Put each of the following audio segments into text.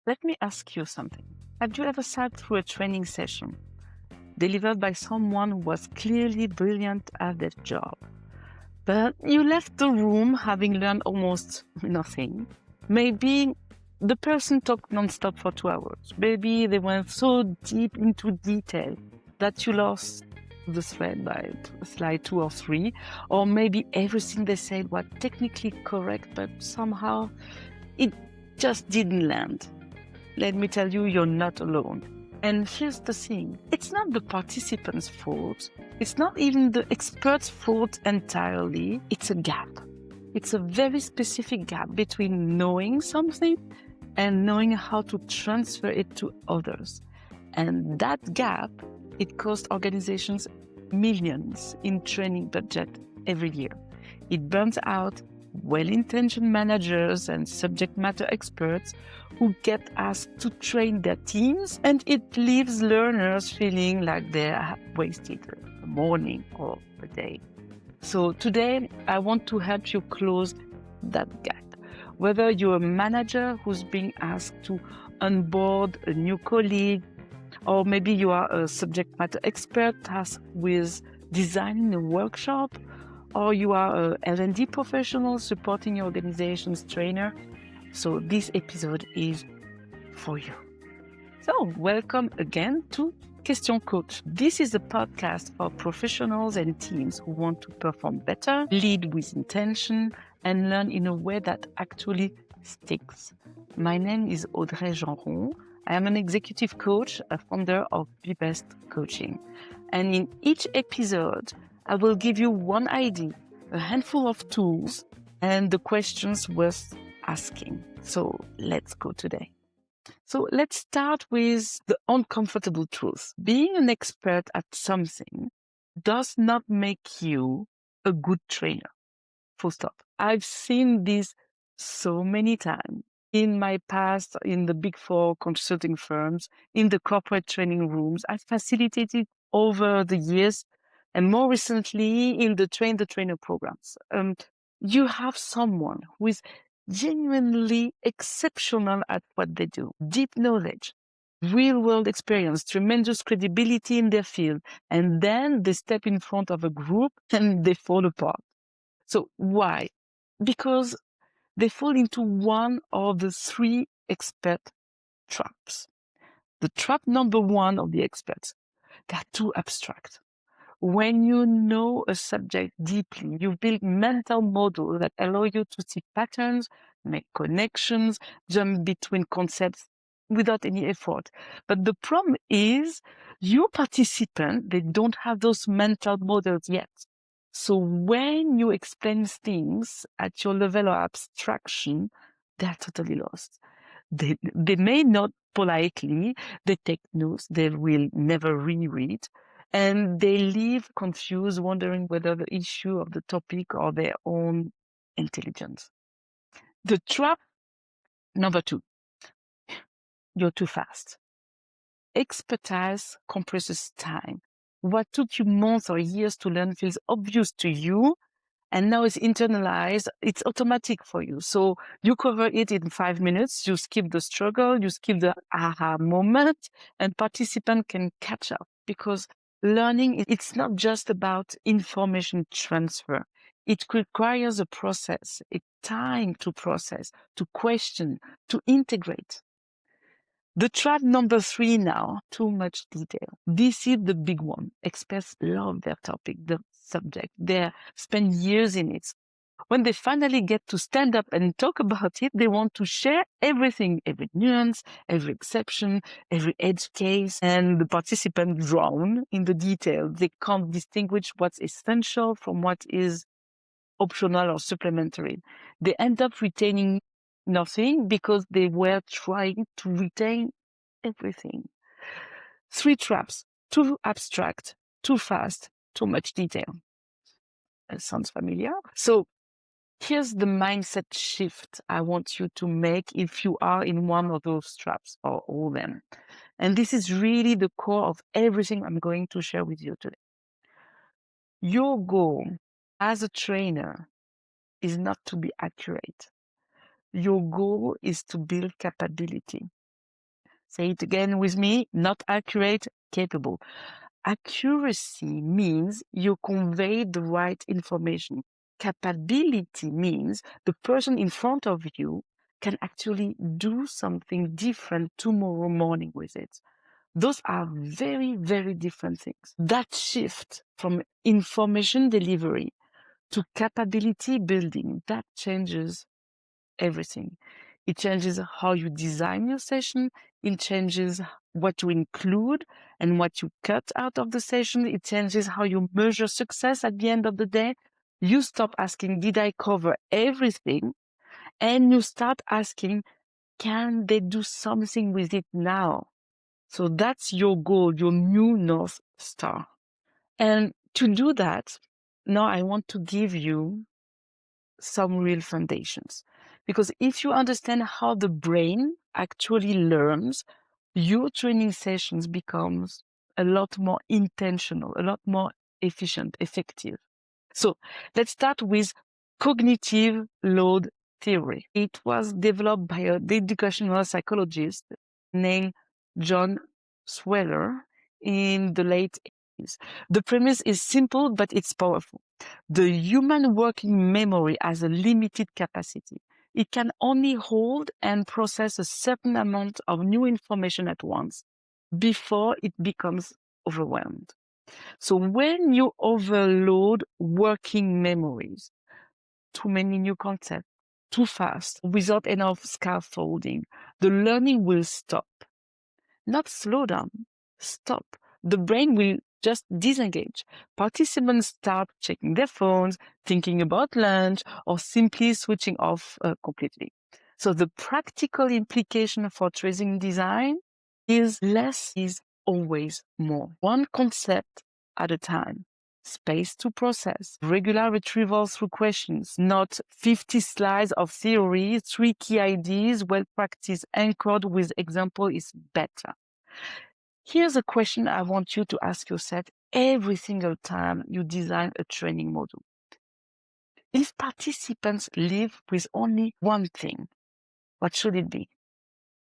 Let me ask you something. Have you ever sat through a training session delivered by someone who was clearly brilliant at their job, but you left the room having learned almost nothing? Maybe the person talked nonstop for 2 hours. Maybe they went so deep into detail that you lost the thread by slide 2 or 3. Or maybe everything they said was technically correct, but somehow it just didn't land. Let me tell you, you're not alone. And here's the thing. It's not the participant's fault. It's not even the expert's fault entirely. It's a gap. It's a very specific gap between knowing something and knowing how to transfer it to others. And that gap, it costs organizations millions in training budget every year. It burns out well-intentioned managers and subject matter experts who get asked to train their teams, and it leaves learners feeling like they have wasted a morning or a day. So today, I want to help you close that gap. Whether you're a manager who's being asked to onboard a new colleague, or maybe you are a subject matter expert tasked with designing a workshop, or you are a L&D professional supporting your organization's trainer. So this episode is for you. So welcome again to Question Coach. This is a podcast for professionals and teams who want to perform better, lead with intention, and learn in a way that actually sticks. My name is Audrey Jeanrond. I am an executive coach, a founder of Be Best Coaching. And in each episode, I will give you one idea, a handful of tools, and the questions worth asking. So let's go today. So let's start with the uncomfortable truth. Being an expert at something does not make you a good trainer. Full stop. I've seen this so many times in my past, in the big four consulting firms, in the corporate training rooms. I've facilitated over the years, and more recently in the train the trainer programs. You have someone who is genuinely exceptional at what they do, deep knowledge, real world experience, tremendous credibility in their field, and then they step in front of a group and they fall apart. So why? Because they fall into one of the 3 expert traps. The trap number 1 of the experts, they're too abstract. When you know a subject deeply, you build mental models that allow you to see patterns, make connections, jump between concepts without any effort. But the problem is your participant, they don't have those mental models yet. So when you explain things at your level of abstraction, they're totally lost. They may not politely, they take notes, they will never reread, and they leave confused, wondering whether the issue of the topic or their own intelligence. The trap number 2, you're too fast. Expertise compresses time. What took you months or years to learn feels obvious to you, and now it's internalized, it's automatic for you. So you cover it in 5 minutes, you skip the struggle, you skip the aha moment, and participant can catch up, because learning, it's not just about information transfer. It requires a process, a time to process, to question, to integrate. The trap number 3 now, too much detail. This is the big one. Experts love their topic, the subject. They spend years in it. When they finally get to stand up and talk about it, they want to share everything, every nuance, every exception, every edge case, and the participants drown in the detail. They can't distinguish what's essential from what is optional or supplementary. They end up retaining nothing because they were trying to retain everything. 3 traps: too abstract, too fast, too much detail. That sounds familiar. So here's the mindset shift I want you to make if you are in one of those traps or all of them. And this is really the core of everything I'm going to share with you today. Your goal as a trainer is not to be accurate. Your goal is to build capability. Say it again with me, not accurate, capable. Accuracy means you convey the right information. Capability means the person in front of you can actually do something different tomorrow morning with it. Those are very, very different things. That shift from information delivery to capability building, that changes everything. It changes how you design your session. It changes what you include and what you cut out of the session. It changes how you measure success at the end of the day. You stop asking, did I cover everything? And you start asking, can they do something with it now? So that's your goal, your new North Star. And to do that, now I want to give you some real foundations. Because if you understand how the brain actually learns, your training sessions becomes a lot more intentional, a lot more efficient, effective. So let's start with cognitive load theory. It was developed by an educational psychologist named John Sweller in the late 80s. The premise is simple, but it's powerful. The human working memory has a limited capacity. It can only hold and process a certain amount of new information at once before it becomes overwhelmed. So when you overload working memories, too many new concepts, too fast, without enough scaffolding, the learning will stop. Not slow down, stop. The brain will just disengage. Participants start checking their phones, thinking about lunch, or simply switching off completely. So the practical implication for tracing design is less is always more. One concept at a time. Space to process, regular retrieval through questions, not 50 slides of theory, 3 key ideas, well practiced, anchored with example is better. Here's a question I want you to ask yourself every single time you design a training module. If participants live with only one thing, what should it be?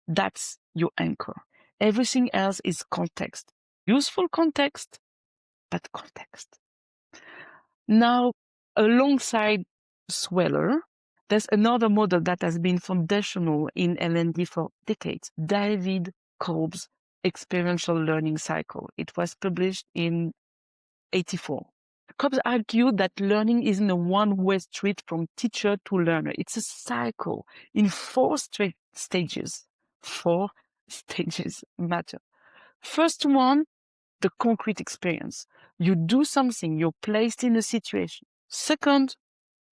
That's your anchor. Everything else is context. Useful context, but context. Now, alongside Sweller, there's another model that has been foundational in L&D for decades, David Kolb's Experiential Learning Cycle. It was published in 1984. Kolb argued that learning isn't a one-way street from teacher to learner. It's a cycle in 4 stages. 4 stages matter. First one, the concrete experience. You do something, you're placed in a situation. Second,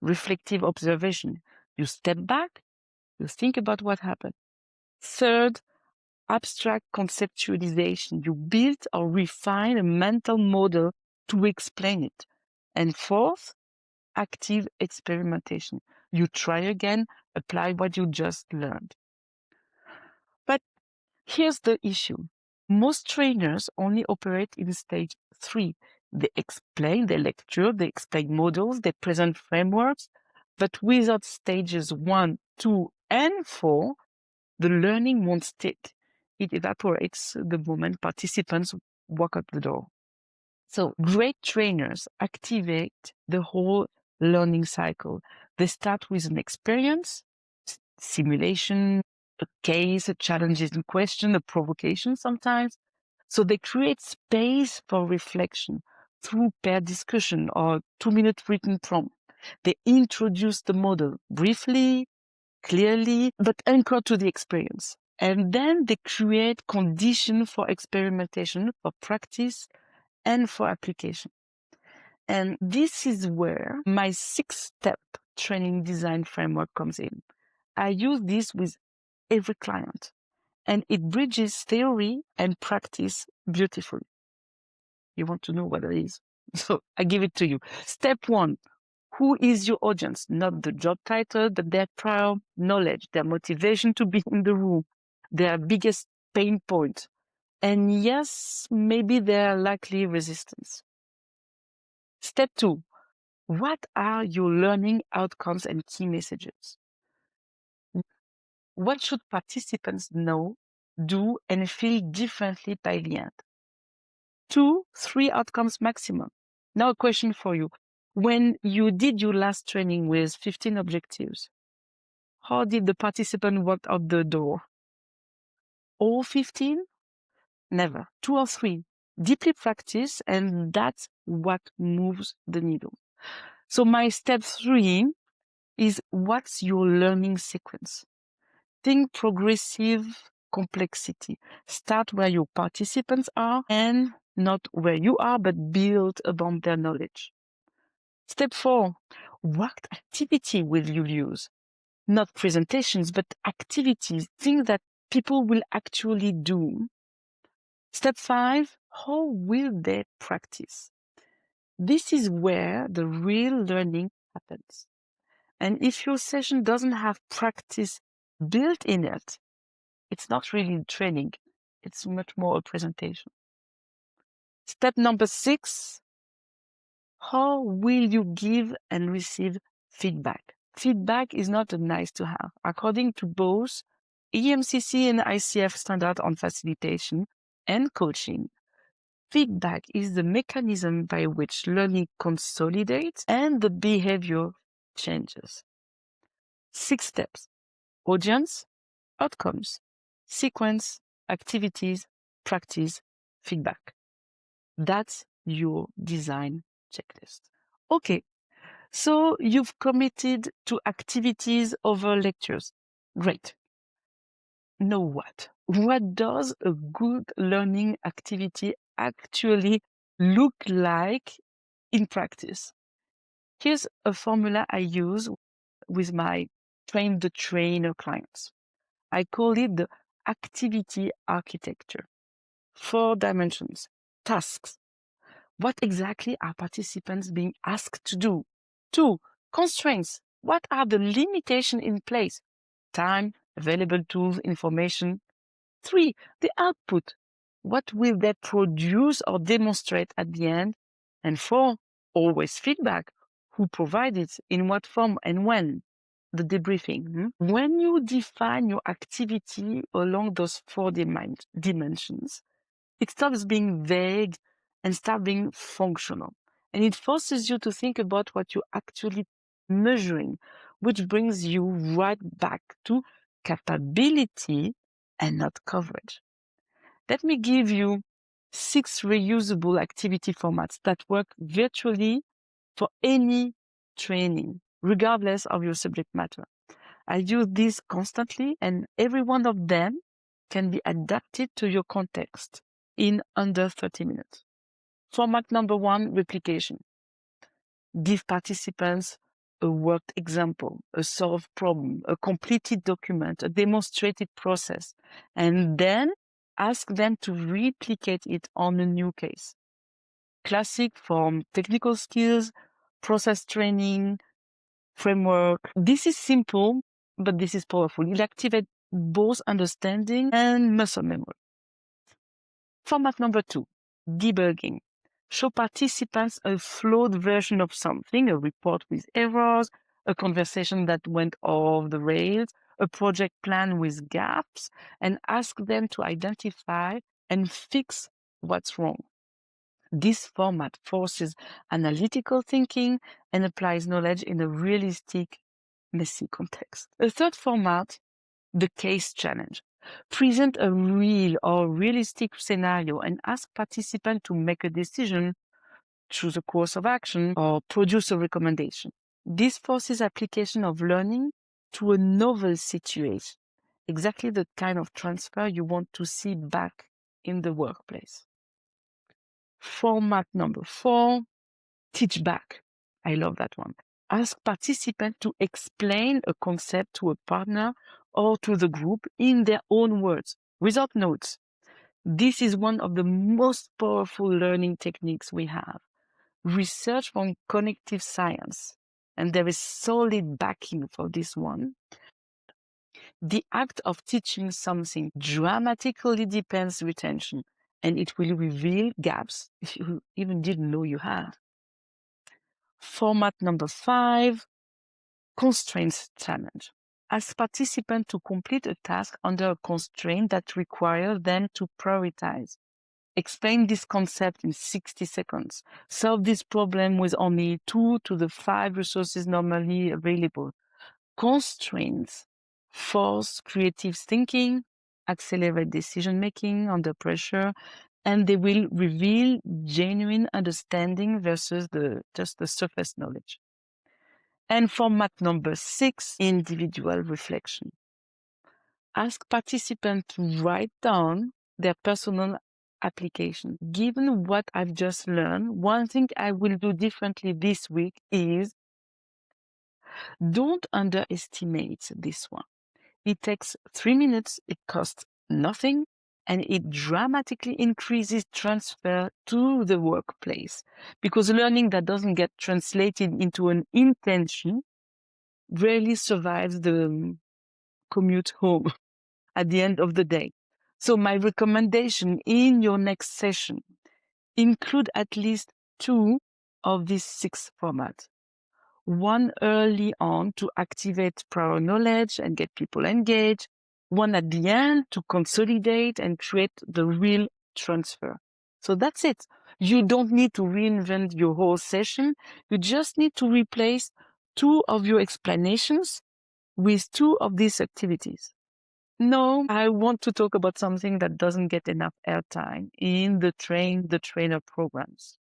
reflective observation. You step back, you think about what happened. Third, abstract conceptualization. You build or refine a mental model to explain it. And fourth, active experimentation. You try again, apply what you just learned. But here's the issue. Most trainers only operate in stage 3. They explain, they lecture, they explain models, they present frameworks, but without stages 1, 2, and 4, the learning won't stick. It evaporates the moment participants walk out the door. So great trainers activate the whole learning cycle. They start with an experience, simulation, a case, a challenging question, a provocation sometimes. So they create space for reflection through pair discussion or 2-minute written prompt. They introduce the model briefly, clearly, but anchored to the experience. And then they create conditions for experimentation, for practice, and for application. And this is where my 6-step training design framework comes in. I use this with every client, and it bridges theory and practice beautifully. You want to know what it is? So I give it to you. Step 1, who is your audience? Not the job title, but their prior knowledge, their motivation to be in the room, their biggest pain point. And yes, maybe their likely resistance. Step 2, what are your learning outcomes and key messages? What should participants know do, and feel differently by the end. 2, 3 outcomes maximum. Now a question for you. When you did your last training with 15 objectives, how did the participant walk out the door? All 15? Never. 2 or 3. Deeply practice, and that's what moves the needle. So my step 3 is, what's your learning sequence? Think progressive complexity. Start where your participants are, and not where you are, but build upon their knowledge. Step 4, what activity will you use? Not presentations, but activities, things that people will actually do. Step 5, how will they practice? This is where the real learning happens. And if your session doesn't have practice built in it, it's not really training. It's much more a presentation. Step number 6, how will you give and receive feedback? Feedback is not a nice to have. According to both EMCC and ICF standard on facilitation and coaching, feedback is the mechanism by which learning consolidates and the behavior changes. 6 steps: audience, outcomes, sequence, activities, practice, feedback. That's your design checklist. Okay, so you've committed to activities over lectures. Great. Now what? What does a good learning activity actually look like in practice? Here's a formula I use with my train the trainer clients. I call it the activity architecture. 4 dimensions. Tasks. What exactly are participants being asked to do? 2, constraints. What are the limitations in place? Time, available tools, information. 3, the output. What will they produce or demonstrate at the end? And 4, always feedback. Who provided, in what form, and when? The debriefing. When you define your activity along those 4 dimensions, it stops being vague and starts being functional. And it forces you to think about what you're actually measuring, which brings you right back to capability and not coverage. Let me give you 6 reusable activity formats that work virtually for any training, regardless of your subject matter. I use these constantly, and every one of them can be adapted to your context in under 30 minutes. Format number 1, replication. Give participants a worked example, a solved problem, a completed document, a demonstrated process, and then ask them to replicate it on a new case. Classic from technical skills, process training, framework. This is simple, but this is powerful. It activates both understanding and muscle memory. Format number 2, debugging. Show participants a flawed version of something, a report with errors, a conversation that went off the rails, a project plan with gaps, and ask them to identify and fix what's wrong. This format forces analytical thinking and applies knowledge in a realistic, messy context. A third format, the case challenge. Present a real or realistic scenario and ask participants to make a decision, choose a course of action, or produce a recommendation. This forces application of learning to a novel situation, exactly the kind of transfer you want to see back in the workplace. Format number 4, teach back. I love that one. Ask participants to explain a concept to a partner or to the group in their own words, without notes. This is one of the most powerful learning techniques we have. Research from cognitive science, and there is solid backing for this one. The act of teaching something dramatically deepens retention, and it will reveal gaps you even didn't know you had. Format number 5, constraints challenge. Ask participants to complete a task under a constraint that requires them to prioritize. Explain this concept in 60 seconds. Solve this problem with only 2 to the 5 resources normally available. Constraints force creative thinking, accelerate decision-making under pressure, and they will reveal genuine understanding versus just the surface knowledge. And format number 6, individual reflection. Ask participants to write down their personal application. Given what I've just learned, one thing I will do differently this week is don't underestimate this one. It takes 3 minutes, it costs nothing, and it dramatically increases transfer to the workplace. Because learning that doesn't get translated into an intention rarely survives the commute home at the end of the day. So my recommendation in your next session, include at least 2 of these 6 formats. One early on to activate prior knowledge and get people engaged. One at the end to consolidate and create the real transfer. So that's it. You don't need to reinvent your whole session. You just need to replace 2 of your explanations with 2 of these activities. No, I want to talk about something that doesn't get enough airtime in the trainer programs.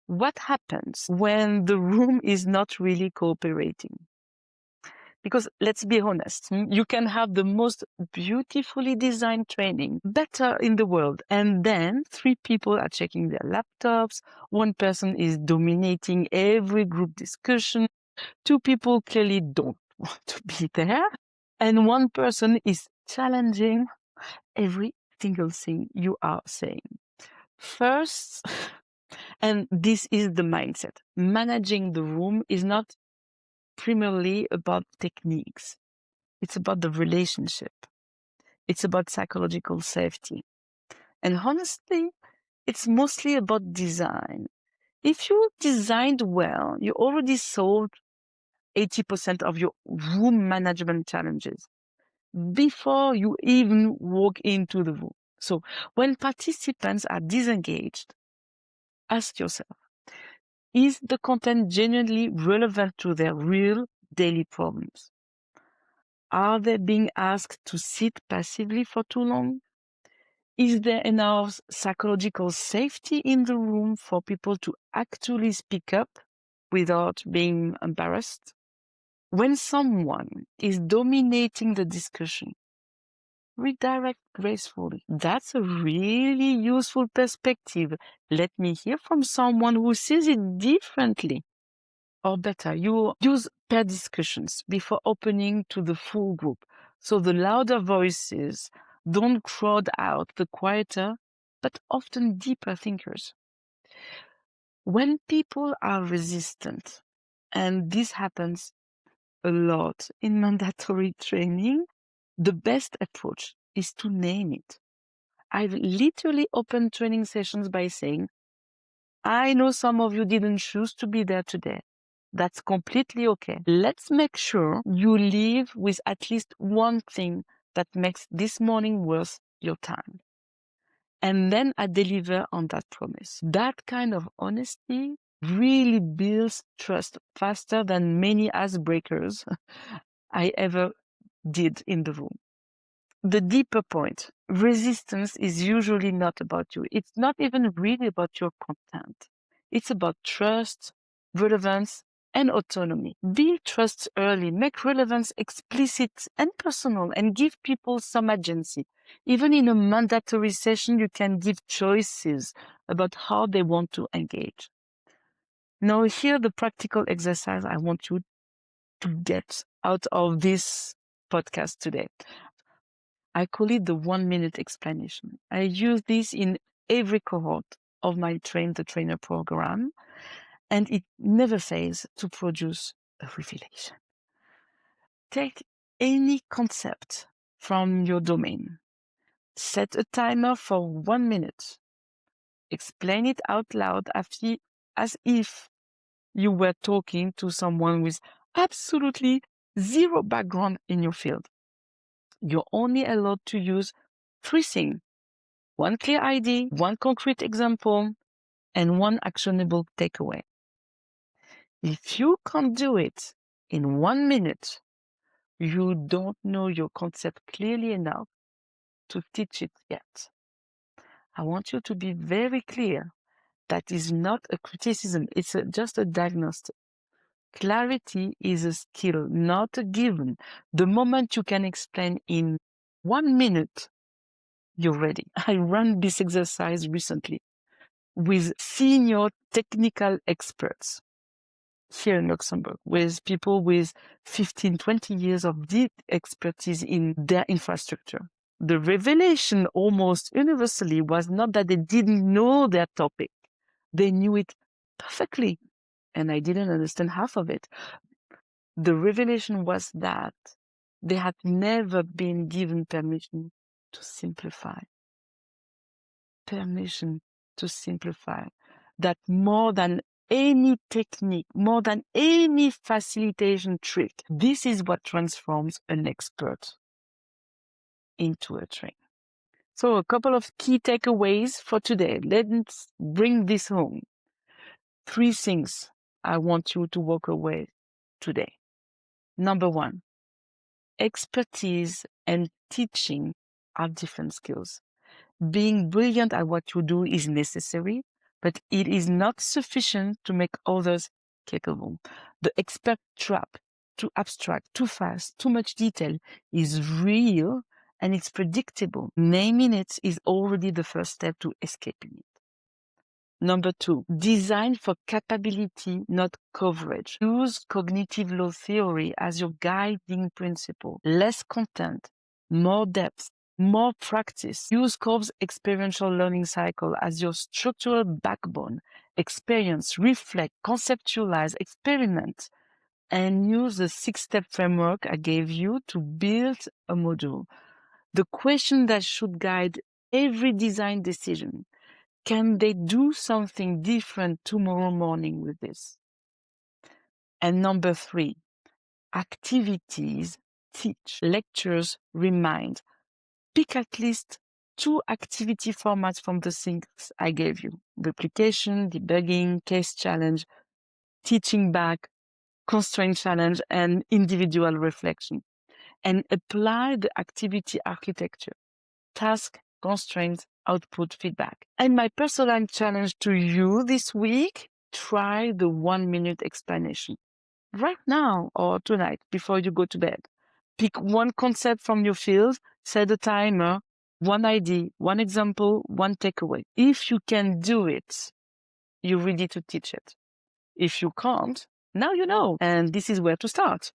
What happens when the room is not really cooperating? Because let's be honest, you can have the most beautifully designed training, better in the world, and then 3 people are checking their laptops, 1 person is dominating every group discussion, 2 people clearly don't want to be there, and 1 person is challenging every single thing you are saying. First, and this is the mindset, managing the room is not primarily about techniques. It's about the relationship. It's about psychological safety. And honestly, it's mostly about design. If you designed well, you already solved 80% of your room management challenges before you even walk into the room. So when participants are disengaged, ask yourself, is the content genuinely relevant to their real daily problems? Are they being asked to sit passively for too long? Is there enough psychological safety in the room for people to actually speak up without being embarrassed? When someone is dominating the discussion, redirect gracefully. That's a really useful perspective. Let me hear from someone who sees it differently. Or better, you use pair discussions before opening to the full group. So the louder voices don't crowd out the quieter, but often deeper thinkers. When people are resistant, and this happens a lot in mandatory training, the best approach is to name it. I've literally opened training sessions by saying, I know some of you didn't choose to be there today. That's completely okay. Let's make sure you leave with at least one thing that makes this morning worth your time. And then I deliver on that promise. That kind of honesty really builds trust faster than many icebreakers I ever did in the room. The deeper point, resistance is usually not about you. It's not even really about your content. It's about trust, relevance, and autonomy. Build trust early, make relevance explicit and personal, and give people some agency. Even in a mandatory session, you can give choices about how they want to engage. Now, here the practical exercise I want you to get out of this podcast today. I call it the 1-minute explanation. I use this in every cohort of my Train the Trainer program, and it never fails to produce a revelation. Take any concept from your domain. Set a timer for 1 minute. Explain it out loud as if you were talking to someone with absolutely zero background in your field. You're only allowed to use 3 things: one clear idea, one concrete example, and one actionable takeaway. If you can't do it in 1 minute, you don't know your concept clearly enough to teach it yet. I want you to be very clear. That is not a criticism, it's just a diagnostic. Clarity is a skill, not a given. The moment you can explain in 1 minute, you're ready. I ran this exercise recently with senior technical experts here in Luxembourg, with people with 15, 20 years of deep expertise in their infrastructure. The revelation almost universally was not that they didn't know their topic. They knew it perfectly, and I didn't understand half of it. The revelation was that they had never been given permission to simplify. Permission to simplify. That more than any technique, more than any facilitation trick, this is what transforms an expert into a trainer. So a couple of key takeaways for today. Let's bring this home. 3 things I want you to walk away today. Number 1, expertise and teaching are different skills. Being brilliant at what you do is necessary, but it is not sufficient to make others capable. The expert trap, too abstract, too fast, too much detail, is real and it's predictable. Naming it is already the first step to escaping it. Number 2, design for capability, not coverage. Use cognitive load theory as your guiding principle. Less content, more depth, more practice. Use Kolb's experiential learning cycle as your structural backbone. Experience, reflect, conceptualize, experiment, and use the 6-step framework I gave you to build a module. The question that should guide every design decision: can they do something different tomorrow morning with this? And number 3, activities teach, lectures remind. Pick at least 2 activity formats from the things I gave you: replication, debugging, case challenge, teaching back, constraint challenge, and individual reflection. And apply the activity architecture: task, constraints, output, feedback. And my personal challenge to you this week: try the 1-minute explanation. Right now or tonight before you go to bed. Pick one concept from your field, set a timer, 1 idea, 1 example, 1 takeaway. If you can do it, you're ready to teach it. If you can't, now you know, and this is where to start.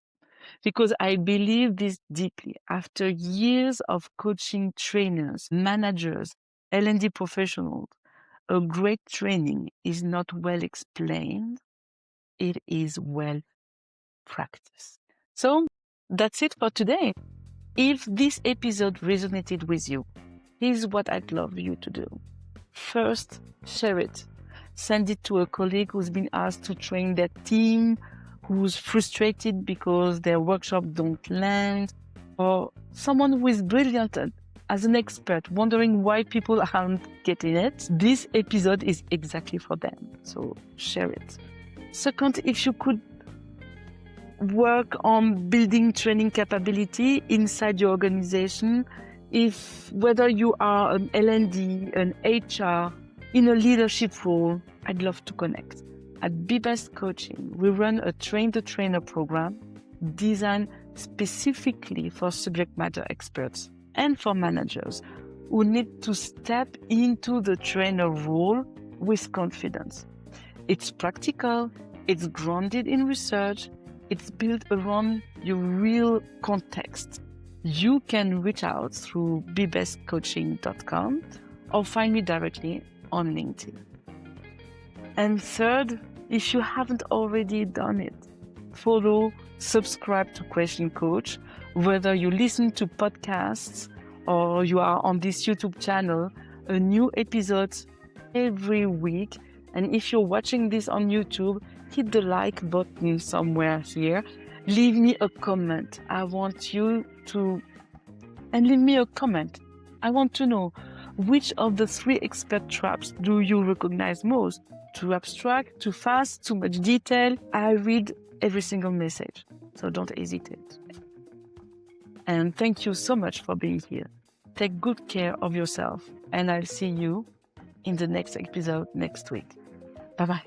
Because I believe this deeply. After years of coaching trainers, managers, L&D professionals, a great training is not well explained, it is well practiced. So that's it for today. If this episode resonated with you, here's what I'd love you to do. First, share it. Send it to a colleague who's been asked to train their team, who's frustrated because their workshop don't land, or someone who is brilliant as an expert, wondering why people aren't getting it. This episode is exactly for them, so share it. Second, if you could work on building training capability inside your organization, whether you are an L&D, an HR, in a leadership role, I'd love to connect. At Be Best Coaching, we run a train-the-trainer program designed specifically for subject matter experts and for managers who need to step into the trainer role with confidence. It's practical, it's grounded in research, it's built around your real context. You can reach out through bebestcoaching.com or find me directly on LinkedIn. And third, if you haven't already done it, follow, subscribe to Question Coach, whether you listen to podcasts or you are on this YouTube channel, a new episode every week. And if you're watching this on YouTube, hit the like button somewhere here leave me a comment. I want you to, and leave me a comment. I want to know, which of the 3 expert traps do you recognize most? Too abstract, too fast, too much detail? I read every single message, so don't hesitate. And thank you so much for being here. Take good care of yourself, and I'll see you in the next episode next week. Bye-bye.